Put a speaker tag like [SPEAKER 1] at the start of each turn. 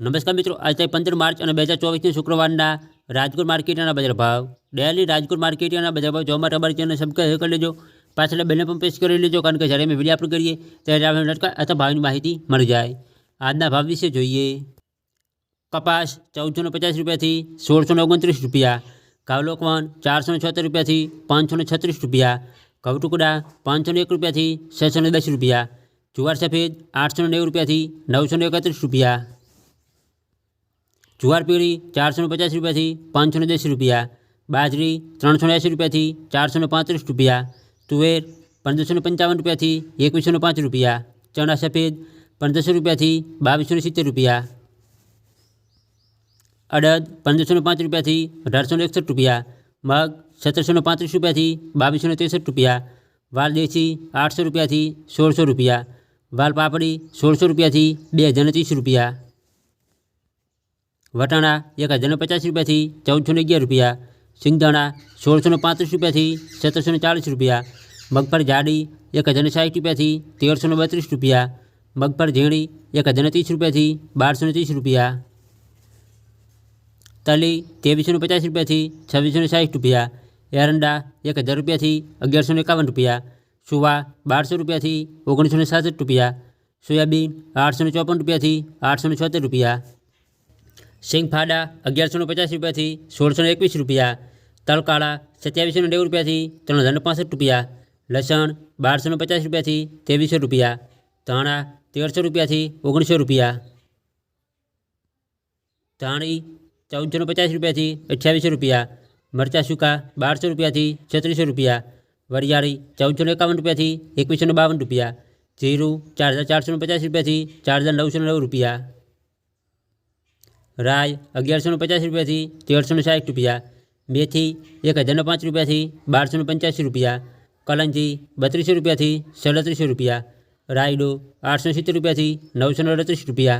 [SPEAKER 1] નમસ્કાર મિત્રો, આજે 15 માર્ચ અને 2024 શુક્રવારના રાજકોટ માર્કેટના બજાર ભાવ ડેલી રાજકોટ માર્કેટના બજાર ભાવ જોવા માટે અમારી ચેનલ સબસ્ક્રાઈબ કરી લેજો, પાછળ બેલ પણ પ્રેસ કરી લેજો, કારણ કે જ્યારે અમે વિડીયો અપલોડ કરીએ ત્યારે આપણે લટકા અથવા ભાવની માહિતી મળી જાય। આજના ભાવ વિશે જોઈએ। કપાસ 1450 રૂપિયાથી 1629 રૂપિયા, ઘઉં લોકવન 476 રૂપિયાથી 536 રૂપિયા, ઘઉં ટુકડા 501 રૂપિયાથી 610 રૂપિયા, જુવાર સફેદ 890 રૂપિયાથી 931 રૂપિયા, जुआर पीड़ी 450 रुपया थी 510 रुपया, बाजरी 380 रुपया थी 435 रुपया, तुवेर 1555 रुपया थी 2105 रुपया, चना सफेद 1500 रुपया थी 2270 रुपया, अड़द 1505 रुपया थी 1861 रुपया, मग 1735 रुपया थी 2263 रुपया, वाल देसी 800 रुपया थी 1600 रुपया, वाल पापड़ी 1600 रुपया थी 2030 रुपया, वटाणा 1050 रुपया थी 1411 रुपया, सिंगदाणा 1635 रुपया थी 1740 रुपया, मगफर जाडी 1060 रुपया थी 1332 रुपया, मगफर झीणी 1030 रुपया थी 1230 रुपया, तली 2350 रुपया थी 2660 रुपया, एरंडा 1000 रुपया थी 1151 रुपया, सुवा 1200 रुपया थी 1967 रुपया, सोयाबीन 854 रुपया थी 876 रुपया, सिंग फाड़ा 1150 रुपया थी 1621 रुपया, तलकाड़ा 2790 रुपया थी 3065 रुपया, लसन 1250 रुपया थी 2300 रुपया, धाणा 1300 रुपया थी 1900 रुपया, धाणी 1450 रुपया थी 2800 रुपया, मरचा सूका 1200 रुपया थी 3600 रुपया, वरियाड़ी 1451 रुपया थी 2152 रुपया, जीरू 4450 रुपया थी 4909 रुपया, राय 1150 रुपया थी 1360 रुपया, मेथी 1005 रुपया थी 1285 रुपया, कलंजी 3200 रुपया थी 3700 रुपया, रायडो 870 रुपया थी 938 रुपया।